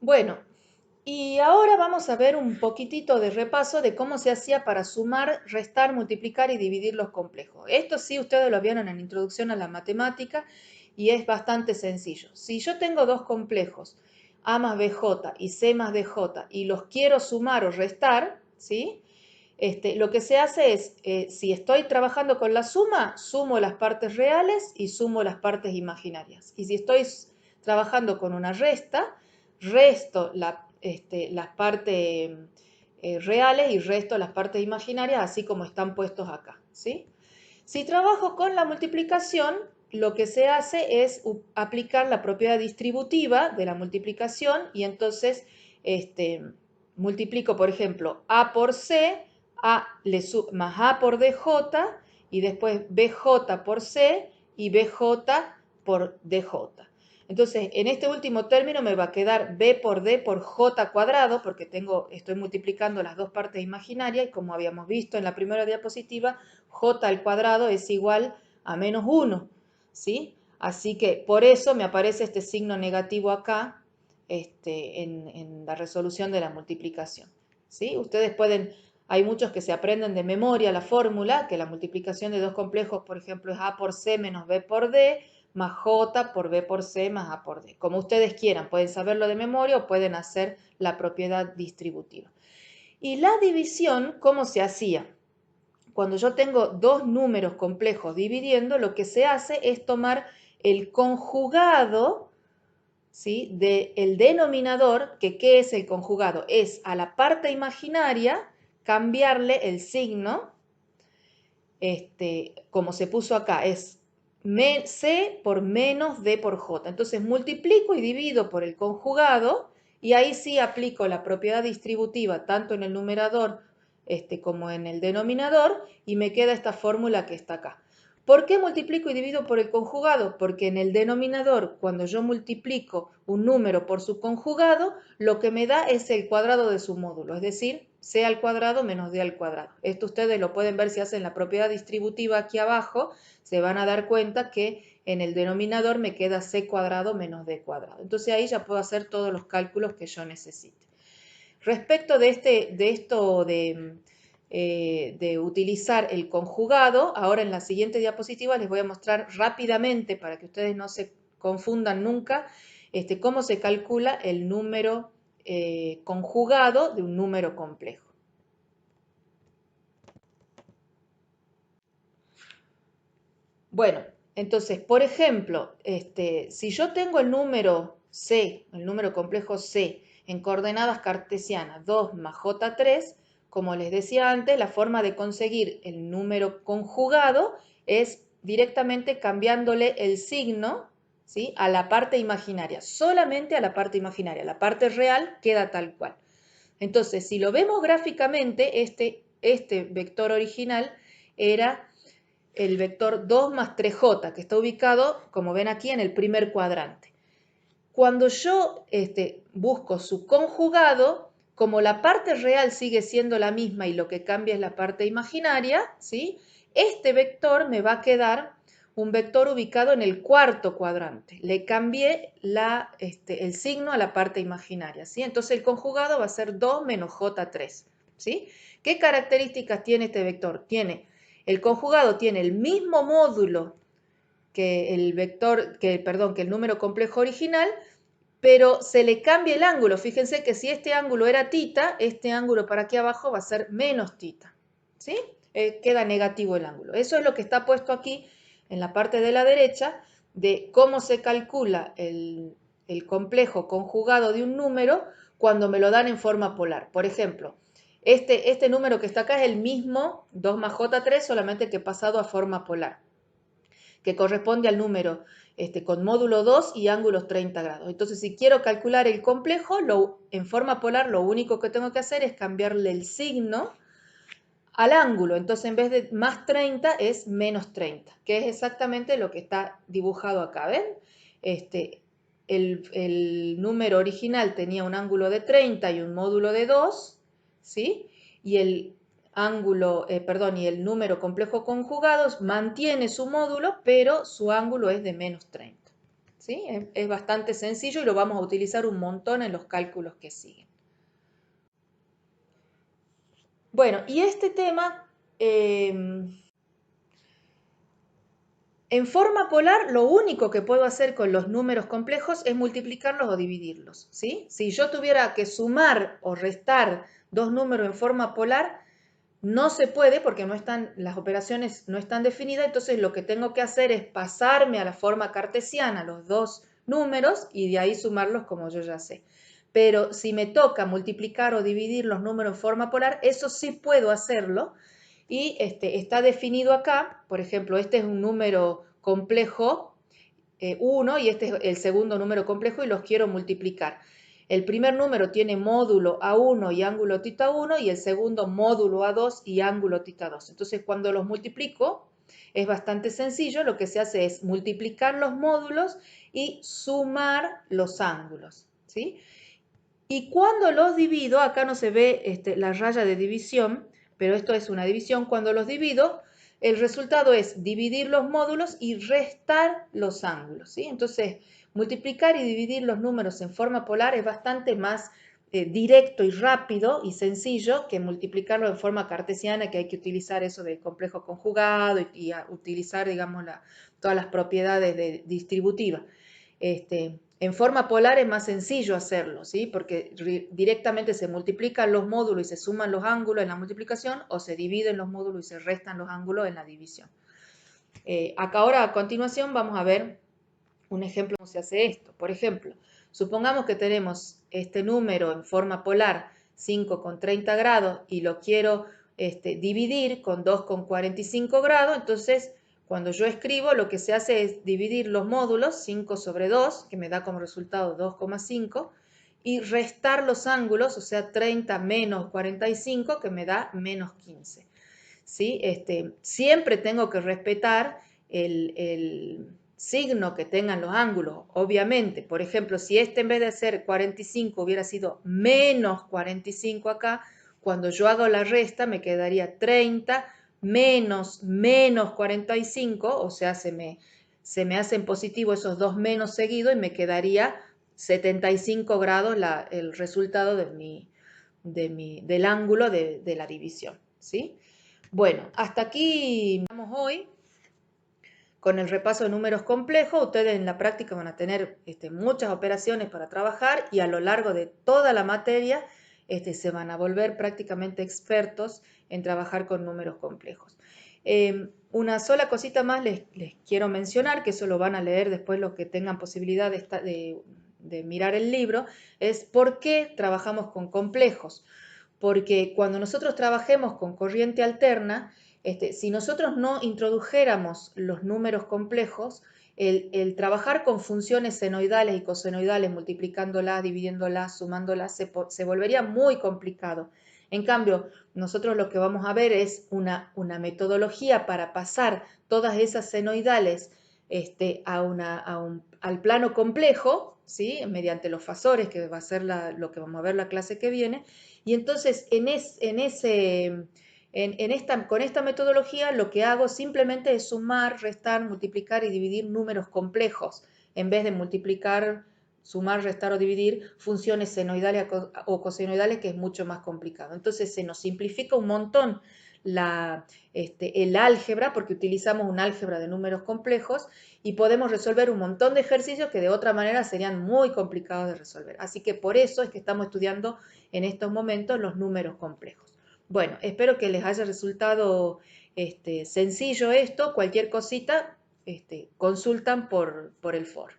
Bueno, y ahora vamos a ver un poquitito de repaso de cómo se hacía para sumar, restar, multiplicar y dividir los complejos. Esto sí ustedes lo vieron en Introducción a la Matemática y es bastante sencillo. Si yo tengo dos complejos, A más BJ y C más DJ, y los quiero sumar o restar, ¿sí? Lo que se hace es, si estoy trabajando con la suma, sumo las partes reales y sumo las partes imaginarias. Y si estoy trabajando con una resta, resto las partes reales y resto las partes imaginarias, así como están puestos acá, ¿sí? Si trabajo con la multiplicación, lo que se hace es aplicar la propiedad distributiva de la multiplicación y entonces multiplico, por ejemplo, A por C, más A por DJ y después BJ por C y BJ por DJ. Entonces, en este último término me va a quedar B por D por J cuadrado, porque estoy multiplicando las dos partes imaginarias y como habíamos visto en la primera diapositiva, J al cuadrado es igual a menos 1, ¿sí? Así que por eso me aparece este signo negativo acá en la resolución de la multiplicación, ¿sí? Ustedes pueden, hay muchos que se aprenden de memoria la fórmula, que la multiplicación de dos complejos, por ejemplo, es A por C menos B por D, más J por B por C más A por D. Como ustedes quieran, pueden saberlo de memoria o pueden hacer la propiedad distributiva. Y la división, ¿cómo se hacía? Cuando yo tengo dos números complejos dividiendo, lo que se hace es tomar el conjugado, ¿sí?, del denominador, que ¿qué es el conjugado? Es a la parte imaginaria cambiarle el signo, como se puso acá, es C por menos D por J. Entonces multiplico y divido por el conjugado y ahí sí aplico la propiedad distributiva tanto en el numerador como en el denominador y me queda esta fórmula que está acá. ¿Por qué multiplico y divido por el conjugado? Porque en el denominador, cuando yo multiplico un número por su conjugado, lo que me da es el cuadrado de su módulo, es decir, C al cuadrado menos D al cuadrado. Esto ustedes lo pueden ver si hacen la propiedad distributiva aquí abajo, se van a dar cuenta que en el denominador me queda C cuadrado menos D cuadrado. Entonces ahí ya puedo hacer todos los cálculos que yo necesite. Respecto de esto de utilizar el conjugado, ahora en la siguiente diapositiva les voy a mostrar rápidamente para que ustedes no se confundan nunca cómo se calcula el número conjugado de un número complejo. Bueno, entonces, por ejemplo, si yo tengo el número C, el número complejo C, en coordenadas cartesianas 2 más J3, como les decía antes, la forma de conseguir el número conjugado es directamente cambiándole el signo, ¿sí?, a la parte imaginaria, solamente a la parte imaginaria. La parte real queda tal cual. Entonces, si lo vemos gráficamente, este vector original era el vector 2 más 3j, que está ubicado, como ven aquí, en el primer cuadrante. Cuando yo busco su conjugado, como la parte real sigue siendo la misma y lo que cambia es la parte imaginaria, ¿sí?, este vector me va a quedar un vector ubicado en el cuarto cuadrante. Le cambié el signo a la parte imaginaria, ¿sí? Entonces el conjugado va a ser 2 menos j3, ¿sí? ¿Qué características tiene este vector? El conjugado tiene el mismo módulo que el número complejo original, pero se le cambia el ángulo. Fíjense que si este ángulo era tita, este ángulo para aquí abajo va a ser menos tita, ¿sí? Queda negativo el ángulo. Eso es lo que está puesto aquí en la parte de la derecha de cómo se calcula el complejo conjugado de un número cuando me lo dan en forma polar. Por ejemplo, este número que está acá es el mismo 2 más J3, solamente que pasado a forma polar, que corresponde al número con módulo 2 y ángulos 30 grados. Entonces, si quiero calcular el complejo, en forma polar lo único que tengo que hacer es cambiarle el signo al ángulo. Entonces, en vez de más 30 es menos 30, que es exactamente lo que está dibujado acá. ¿Ven? El número original tenía un ángulo de 30 y un módulo de 2, ¿sí? Y el y el número complejo conjugado mantiene su módulo, pero su ángulo es de menos 30. ¿sí? Es bastante sencillo y lo vamos a utilizar un montón en los cálculos que siguen. Bueno, y este tema, en forma polar, lo único que puedo hacer con los números complejos es multiplicarlos o dividirlos, ¿sí? Si yo tuviera que sumar o restar dos números en forma polar, no se puede porque no están, las operaciones no están definidas, entonces lo que tengo que hacer es pasarme a la forma cartesiana los dos números y de ahí sumarlos como yo ya sé. Pero si me toca multiplicar o dividir los números en forma polar, eso sí puedo hacerlo y está definido acá. Por ejemplo, este es un número complejo 1 y este es el segundo número complejo y los quiero multiplicar. El primer número tiene módulo A1 y ángulo tita 1 y el segundo módulo A2 y ángulo tita 2. Entonces, cuando los multiplico, es bastante sencillo. Lo que se hace es multiplicar los módulos y sumar los ángulos, ¿sí? Y cuando los divido, acá no se ve la raya de división, pero esto es una división. Cuando los divido, el resultado es dividir los módulos y restar los ángulos, ¿sí? Entonces, multiplicar y dividir los números en forma polar es bastante más directo y rápido y sencillo que multiplicarlo en forma cartesiana, que hay que utilizar eso del complejo conjugado y utilizar, digamos, todas las propiedades distributivas. En forma polar es más sencillo hacerlo, ¿sí? Porque directamente se multiplican los módulos y se suman los ángulos en la multiplicación o se dividen los módulos y se restan los ángulos en la división. Acá ahora a continuación vamos a ver un ejemplo de cómo se hace esto. Por ejemplo, supongamos que tenemos este número en forma polar 5,30 y lo quiero dividir con 2,45, entonces cuando yo escribo lo que se hace es dividir los módulos 5 sobre 2, que me da como resultado 2,5, y restar los ángulos, o sea 30 menos 45, que me da menos 15. ¿Sí? Siempre tengo que respetar el signo que tengan los ángulos, obviamente. Por ejemplo, si en vez de ser 45 hubiera sido menos 45 acá, cuando yo hago la resta me quedaría 30 menos 45, o sea, se me hacen positivo esos dos menos seguidos y me quedaría 75 grados el resultado del ángulo de la división, ¿sí? Bueno, hasta aquí vamos hoy con el repaso de números complejos. Ustedes en la práctica van a tener muchas operaciones para trabajar y a lo largo de toda la materia se van a volver prácticamente expertos en trabajar con números complejos. Una sola cosita más les quiero mencionar, que eso lo van a leer después los que tengan posibilidad de mirar el libro, es por qué trabajamos con complejos. Porque cuando nosotros trabajemos con corriente alterna, si nosotros no introdujéramos los números complejos, el trabajar con funciones senoidales y cosenoidales, multiplicándolas, dividiéndolas, sumándolas, se volvería muy complicado. En cambio, nosotros lo que vamos a ver es una metodología para pasar todas esas senoidales al plano complejo, ¿sí? Mediante los fasores, que va a ser lo que vamos a ver la clase que viene. Y entonces, con esta metodología lo que hago simplemente es sumar, restar, multiplicar y dividir números complejos, en vez de multiplicar, sumar, restar o dividir funciones senoidales o cosenoidales, que es mucho más complicado. Entonces se nos simplifica un montón el álgebra, porque utilizamos un álgebra de números complejos y podemos resolver un montón de ejercicios que de otra manera serían muy complicados de resolver. Así que por eso es que estamos estudiando en estos momentos los números complejos. Bueno, espero que les haya resultado sencillo esto. Cualquier cosita consultan por el foro.